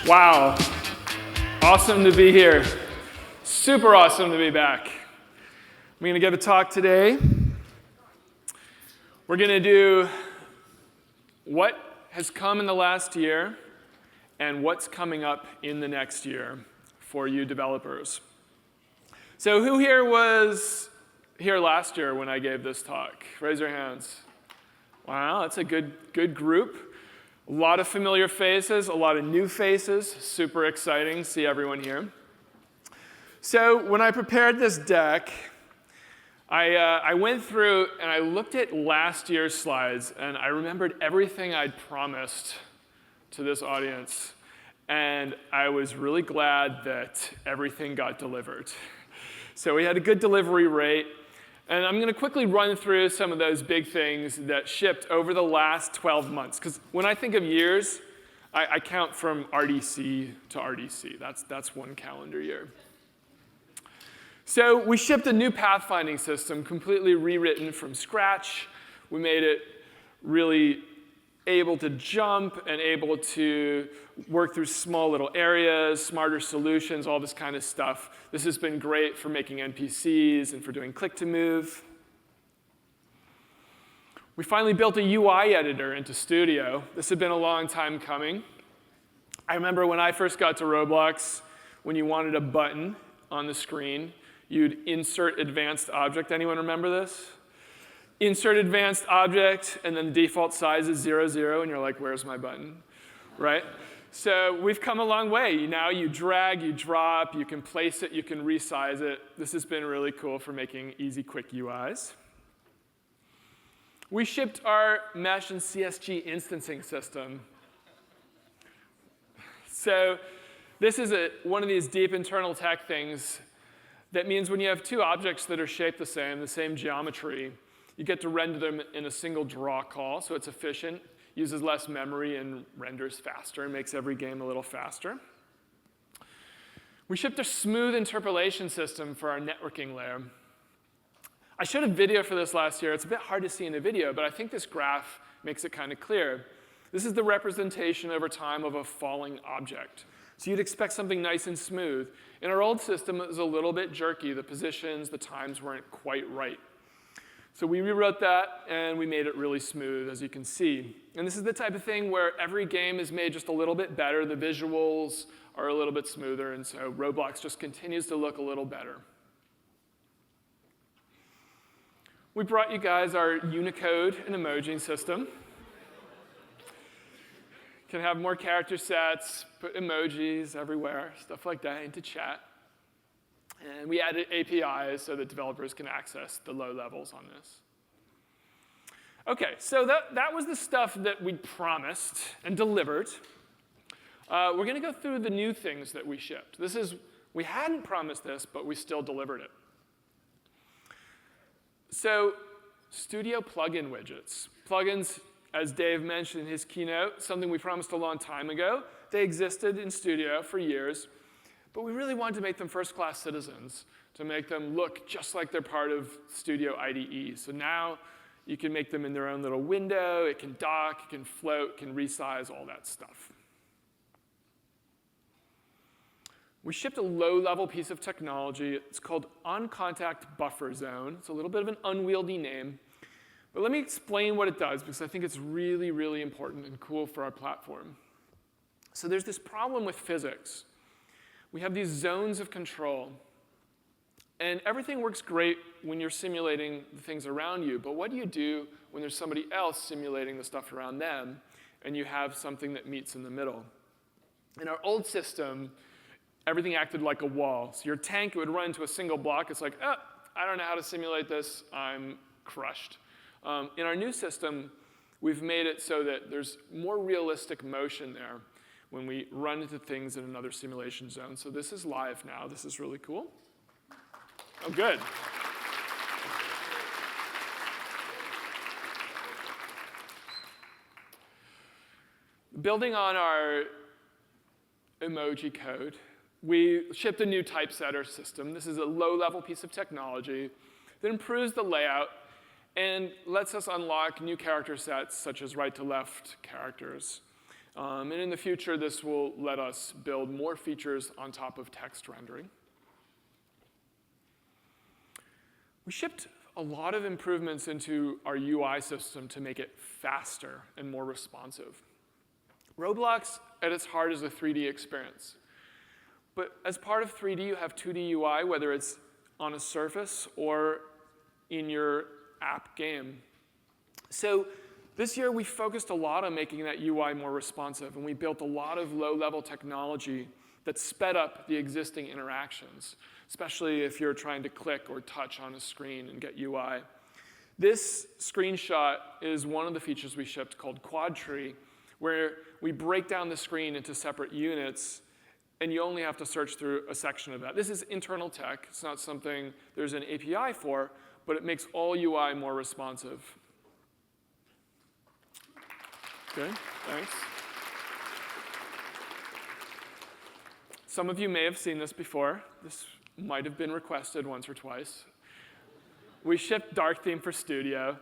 Wow. Awesome to be here. Super awesome to be back. I'm going to give a talk today. We're going to do what has come in the last year and what's coming up in the next year for you developers. So who here was here last year when I gave this talk? Raise your hands. Wow, that's a good group. A lot of familiar faces, a lot of new faces. Super exciting to see everyone here. So when I prepared this deck, I went through and I looked at last year's slides, and I remembered everything I'd promised to this audience. And I was really glad that everything got delivered. So we had a good delivery rate. And I'm going to quickly run through some of those big things that shipped over the last 12 months. Because when I think of years, I count from RDC to RDC. That's one calendar year. So we shipped a new pathfinding system, completely rewritten from scratch. We made it really able to jump and able to work through small little areas, smarter solutions, all this kind of stuff. This has been great for making NPCs and for doing click-to-move. We finally built a UI editor into Studio. This had been a long time coming. I remember when I first got to Roblox, when you wanted a button on the screen, you'd insert advanced object. Anyone remember this? Insert advanced object, and then the default size is 0, 0, and you're like, where's my button, right? So we've come a long way. Now you drag, you drop, you can place it, you can resize it. This has been really cool for making easy, quick UIs. We shipped our mesh and CSG instancing system. So this is one of these deep internal tech things that means when you have two objects that are shaped the same geometry, you get to render them in a single draw call, so it's efficient, uses less memory, and renders faster, and makes every game a little faster. We shipped a smooth interpolation system for our networking layer. I showed a video for this last year. It's a bit hard to see in a video, but I think this graph makes it kind of clear. This is the representation over time of a falling object. So you'd expect something nice and smooth. In our old system, it was a little bit jerky. The positions, the times weren't quite right. So we rewrote that, and we made it really smooth, as you can see. And this is the type of thing where every game is made just a little bit better. The visuals are a little bit smoother, and so Roblox just continues to look a little better. We brought you guys our Unicode and Emoji system. Can have more character sets, put emojis everywhere, stuff like that into chat. And we added APIs so that developers can access the low levels on this. OK, so that was the stuff that we promised and delivered. We're going to go through the new things that we shipped. We hadn't promised this, but we still delivered it. So Studio plugin widgets. Plugins, as Dave mentioned in his keynote, something we promised a long time ago. They existed in Studio for years. But we really wanted to make them first-class citizens, to make them look just like they're part of Studio IDE. So now you can make them in their own little window. It can dock, it can float, it can resize, all that stuff. We shipped a low-level piece of technology. It's called On-Contact Buffer Zone. It's a little bit of an unwieldy name. But let me explain what it does, because I think it's really, really important and cool for our platform. So there's this problem with physics. We have these zones of control. And everything works great when you're simulating the things around you. But what do you do when there's somebody else simulating the stuff around them, and you have something that meets in the middle? In our old system, everything acted like a wall. So your tank would run into a single block. It's like, oh, I don't know how to simulate this. I'm crushed. In our new system, we've made it so that there's more realistic motion there when we run into things in another simulation zone. So this is live now. This is really cool. Oh, good. Building on our emoji code, we shipped a new Typesetter system. This is a low-level piece of technology that improves the layout and lets us unlock new character sets, such as right-to-left characters. And in the future, this will let us build more features on top of text rendering. We shipped a lot of improvements into our UI system to make it faster and more responsive. Roblox, at its heart, is a 3D experience. But as part of 3D, you have 2D UI, whether it's on a surface or in your app game. So this year, we focused a lot on making that UI more responsive, and we built a lot of low-level technology that sped up the existing interactions, especially if you're trying to click or touch on a screen and get UI. This screenshot is one of the features we shipped called Quad Tree, where we break down the screen into separate units, and you only have to search through a section of that. This is internal tech. It's not something there's an API for, but it makes all UI more responsive. Good, thanks. Some of you may have seen this before. This might have been requested once or twice. We shipped dark theme for Studio.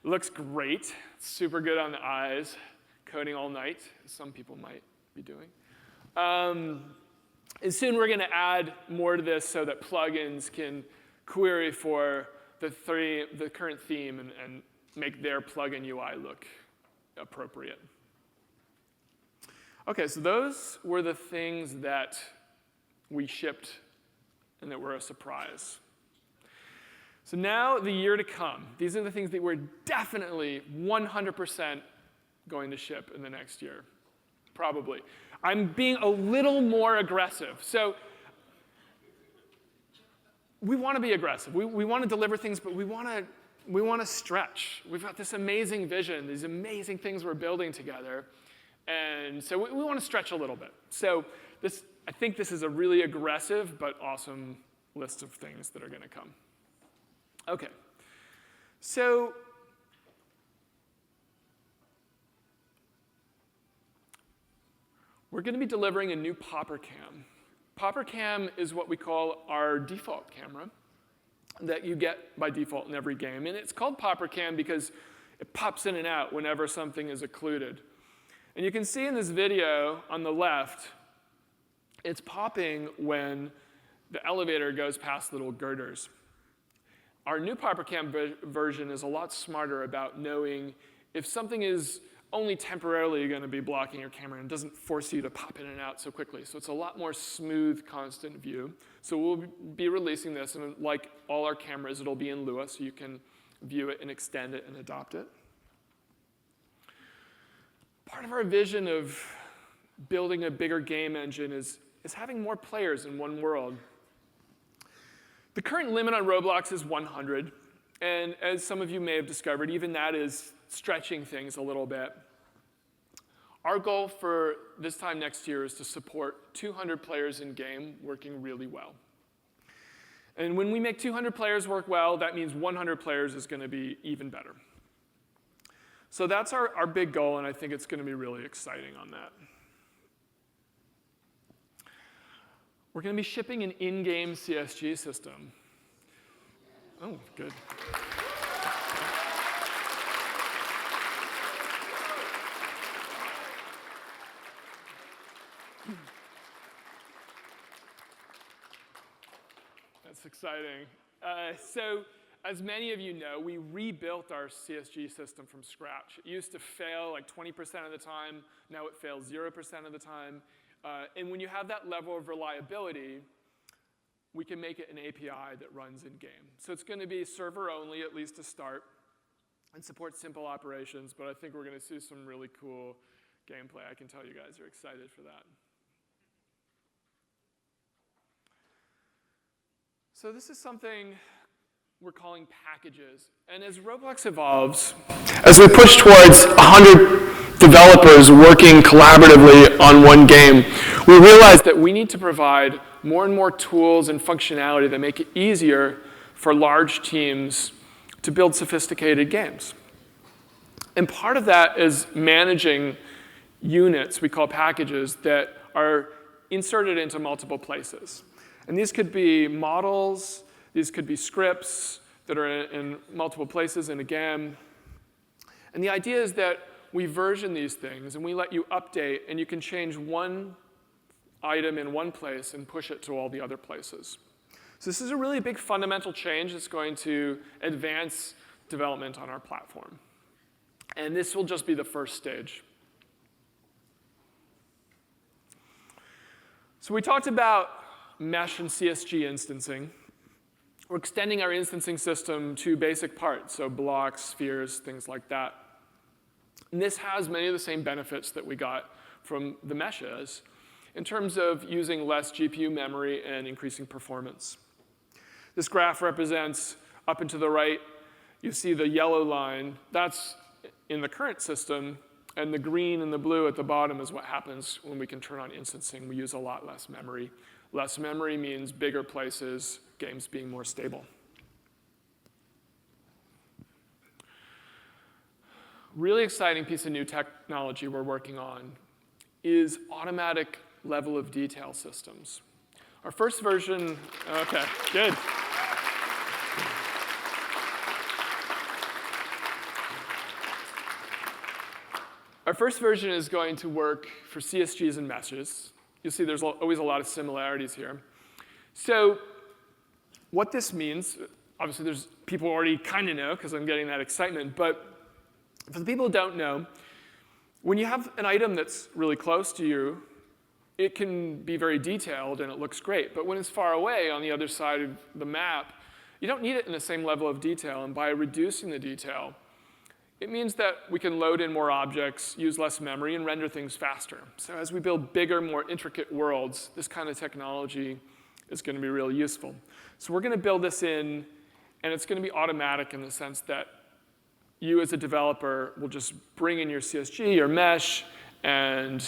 It looks great. It's super good on the eyes. Coding all night, as some people might be doing. And soon we're going to add more to this so that plugins can query for the current theme and make their plugin UI look appropriate. OK, so those were the things that we shipped and that were a surprise. So now the year to come. These are the things that we're definitely 100% going to ship in the next year, probably. I'm being a little more aggressive. So we want to be aggressive. We want to deliver things, but we want to stretch. We've got this amazing vision, these amazing things we're building together. And so we want to stretch a little bit. So I think this is a really aggressive but awesome list of things that are going to come. OK. So we're going to be delivering a new Popper Cam. Popper Cam is what we call our default camera that you get by default in every game. And it's called Popper Cam because it pops in and out whenever something is occluded. And you can see in this video on the left, it's popping when the elevator goes past little girders. Our new Popper Cam version is a lot smarter about knowing if something is only temporarily going to be blocking your camera and doesn't force you to pop in and out so quickly. So it's a lot more smooth, constant view. So we'll be releasing this, and like all our cameras, it'll be in Lua, so you can view it and extend it and adopt it. Part of our vision of building a bigger game engine is having more players in one world. The current limit on Roblox is 100. And as some of you may have discovered, even that is stretching things a little bit. Our goal for this time next year is to support 200 players in game working really well. And when we make 200 players work well, that means 100 players is going to be even better. So that's our big goal, and I think it's going to be really exciting on that. We're going to be shipping an in-game CSG system. Oh, good. That's exciting. So as many of you know, we rebuilt our CSG system from scratch. It used to fail like 20% of the time. Now it fails 0% of the time. And when you have that level of reliability, we can make it an API that runs in-game. So it's going to be server-only, at least to start, and support simple operations. But I think we're going to see some really cool gameplay. I can tell you guys are excited for that. So this is something we're calling packages. And as Roblox evolves, as we push towards 100 developers working collaboratively on one game, we realize that we need to provide more and more tools and functionality that make it easier for large teams to build sophisticated games. And part of that is managing units, we call packages, that are inserted into multiple places. And these could be models, these could be scripts that are in multiple places in a game. And the idea is that we version these things, and we let you update, and you can change one item in one place and push it to all the other places. So this is a really big fundamental change that's going to advance development on our platform. And this will just be the first stage. So we talked about mesh and CSG instancing. We're extending our instancing system to basic parts, so blocks, spheres, things like that. And this has many of the same benefits that we got from the meshes in terms of using less GPU memory and increasing performance. This graph represents, up and to the right, you see the yellow line. That's in the current system, and the green and the blue at the bottom is what happens when we can turn on instancing. We use a lot less memory. Less memory means bigger places, games being more stable. Really exciting piece of new technology we're working on is automatic level of detail systems. Our first version, okay, good. Our first version is going to work for CSGs and meshes. You'll see there's always a lot of similarities here. So what this means, obviously there's people already kind of know because I'm getting that excitement, but for the people who don't know, when you have an item that's really close to you, it can be very detailed and it looks great. But when it's far away on the other side of the map, you don't need it in the same level of detail. And by reducing the detail, it means that we can load in more objects, use less memory, and render things faster. So as we build bigger, more intricate worlds, this kind of technology is going to be really useful. So we're going to build this in, and it's going to be automatic in the sense that you as a developer will just bring in your CSG or mesh, and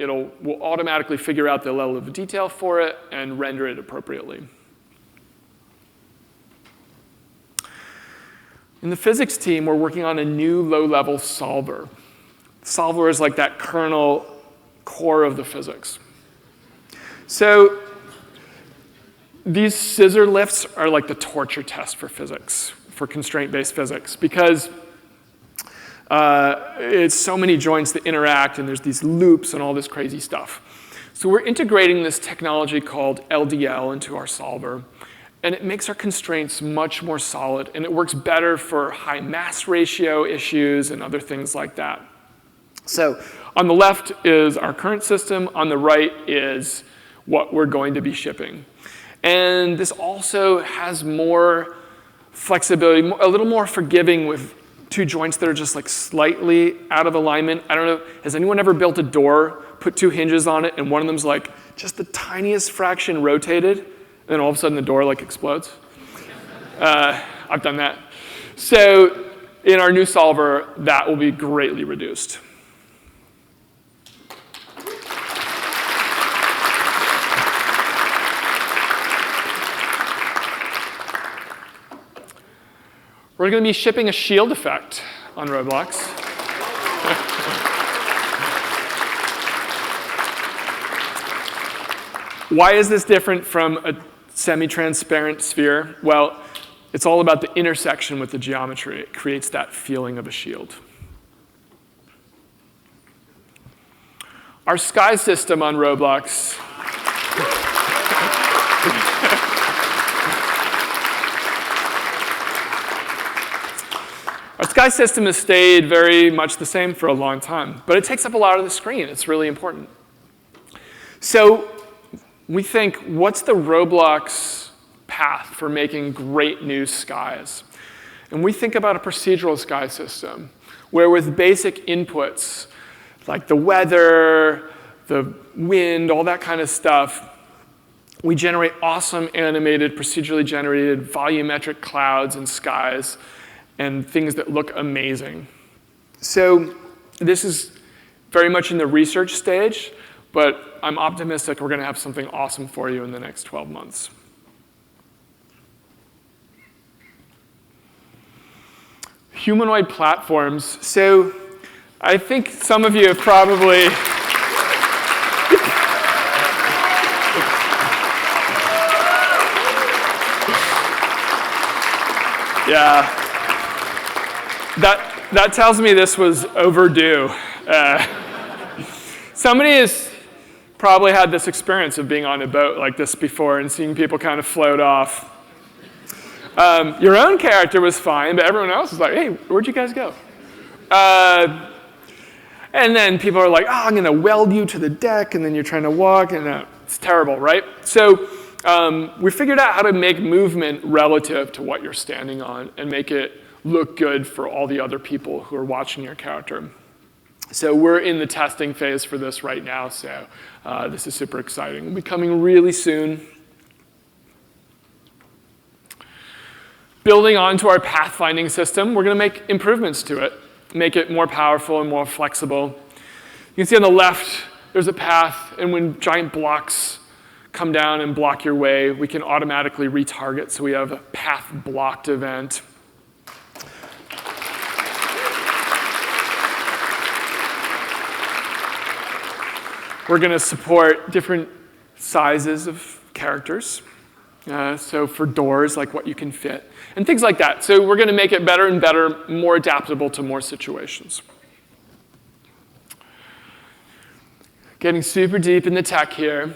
will automatically figure out the level of detail for it and render it appropriately. In the physics team, we're working on a new low-level solver. Solver is like that kernel core of the physics. So these scissor lifts are like the torture test for physics, for constraint-based physics, because it's so many joints that interact, and there's these loops and all this crazy stuff. So we're integrating this technology called LDL into our solver, and it makes our constraints much more solid, and it works better for high mass ratio issues and other things like that. So on the left is our current system. On the right is what we're going to be shipping. And this also has more flexibility, a little more forgiving with two joints that are just like slightly out of alignment. I don't know, has anyone ever built a door, put two hinges on it, and one of them's like just the tiniest fraction rotated, and then all of a sudden the door like explodes? I've done that. So in our new solver, that will be greatly reduced. We're going to be shipping a shield effect on Roblox. Why is this different from a semi-transparent sphere? Well, it's all about the intersection with the geometry. It creates that feeling of a shield. Our sky system on Roblox. Our sky system has stayed very much the same for a long time, but it takes up a lot of the screen. It's really important. So we think, what's the Roblox path for making great new skies? And we think about a procedural sky system, where with basic inputs, like the weather, the wind, all that kind of stuff, we generate awesome animated, procedurally generated, volumetric clouds and skies, and things that look amazing. So this is very much in the research stage, but I'm optimistic we're going to have something awesome for you in the next 12 months. Humanoid platforms. So I think some of you have probably yeah. that tells me this was overdue. Somebody has probably had this experience of being on a boat like this before and seeing people kind of float off. Your own character was fine, but everyone else was like, hey, where'd you guys go? And then people are like, oh, I'm going to weld you to the deck, and then you're trying to walk, and it's terrible, right? So we figured out how to make movement relative to what you're standing on and make it look good for all the other people who are watching your character. So we're in the testing phase for this right now, so this is super exciting. It'll be coming really soon. Building onto our pathfinding system, we're going to make improvements to it, make it more powerful and more flexible. You can see on the left, there's a path, and when giant blocks come down and block your way, we can automatically retarget, so we have a path blocked event. We're going to support different sizes of characters. So for doors, like what you can fit, and things like that. So we're going to make it better and better, more adaptable to more situations. Getting super deep in the tech here.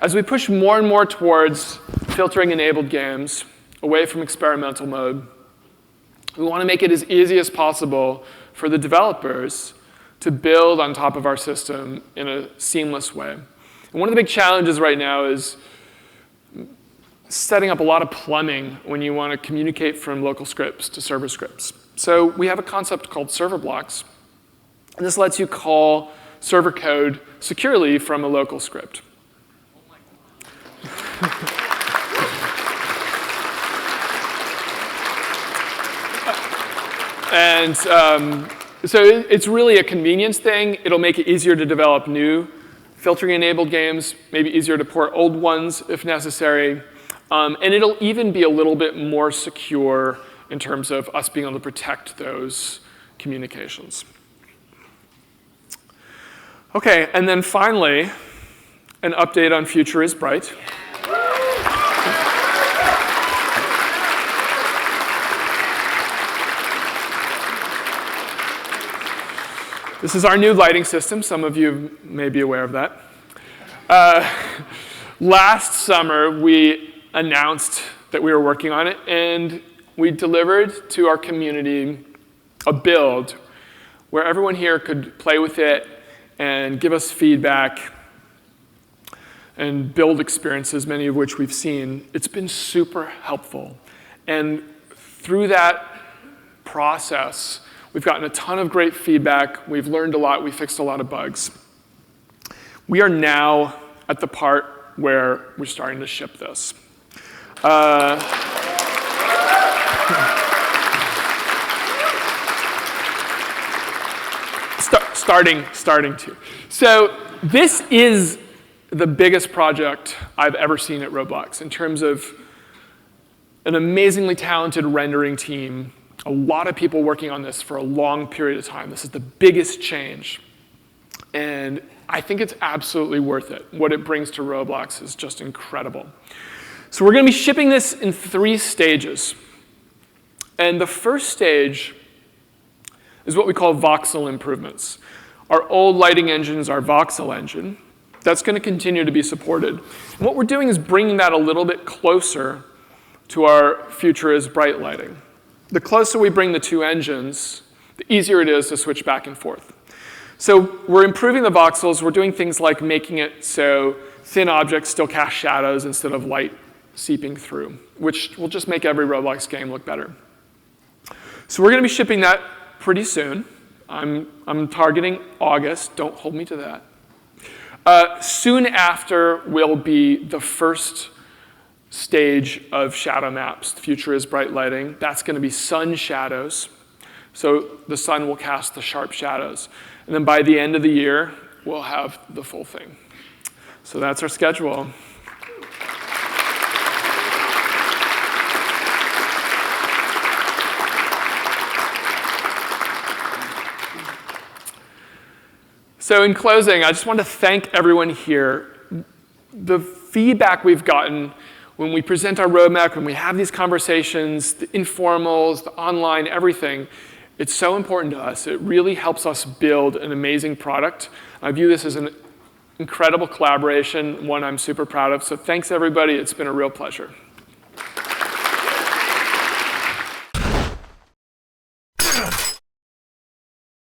As we push more and more towards filtering-enabled games, away from experimental mode, we want to make it as easy as possible for the developers to build on top of our system in a seamless way. And one of the big challenges right now is setting up a lot of plumbing when you want to communicate from local scripts to server scripts. So we have a concept called server blocks, and this lets you call server code securely from a local script. And so it's really a convenience thing. It'll make it easier to develop new filtering-enabled games, maybe easier to port old ones if necessary. And it'll even be a little bit more secure in terms of us being able to protect those communications. OK, and then finally, an update on Future is Bright. This is our new lighting system. Some of you may be aware of that. Last summer, we announced that we were working on it, and we delivered to our community a build where everyone here could play with it and give us feedback and build experiences, many of which we've seen. It's been super helpful. And through that process, we've gotten a ton of great feedback. We've learned a lot. We fixed a lot of bugs. We are now at the part where we're starting to ship this. Starting to. So this is the biggest project I've ever seen at Roblox in terms of an amazingly talented rendering team, a lot of people working on this for a long period of time. This is the biggest change. And I think it's absolutely worth it. What it brings to Roblox is just incredible. So we're going to be shipping this in 3 stages. And the first stage is what we call voxel improvements. Our old lighting engine is our voxel engine. That's going to continue to be supported. And what we're doing is bringing that a little bit closer to our Future is Bright lighting. The closer we bring the 2 engines, the easier it is to switch back and forth. So we're improving the voxels. We're doing things like making it so thin objects still cast shadows instead of light seeping through, which will just make every Roblox game look better. So we're going to be shipping that pretty soon. I'm targeting August. Don't hold me to that. Soon after will be the first stage of shadow maps, Future is Bright lighting. That's going to be sun shadows. So the sun will cast the sharp shadows. And then by the end of the year, we'll have the full thing. So that's our schedule. So in closing, I just want to thank everyone here. The feedback we've gotten when we present our roadmap, when we have these conversations, the informals, the online, everything, It's so important to us. It really helps us build an amazing product. I view this as an incredible collaboration, one I'm super proud of. So thanks, everybody. It's been a real pleasure.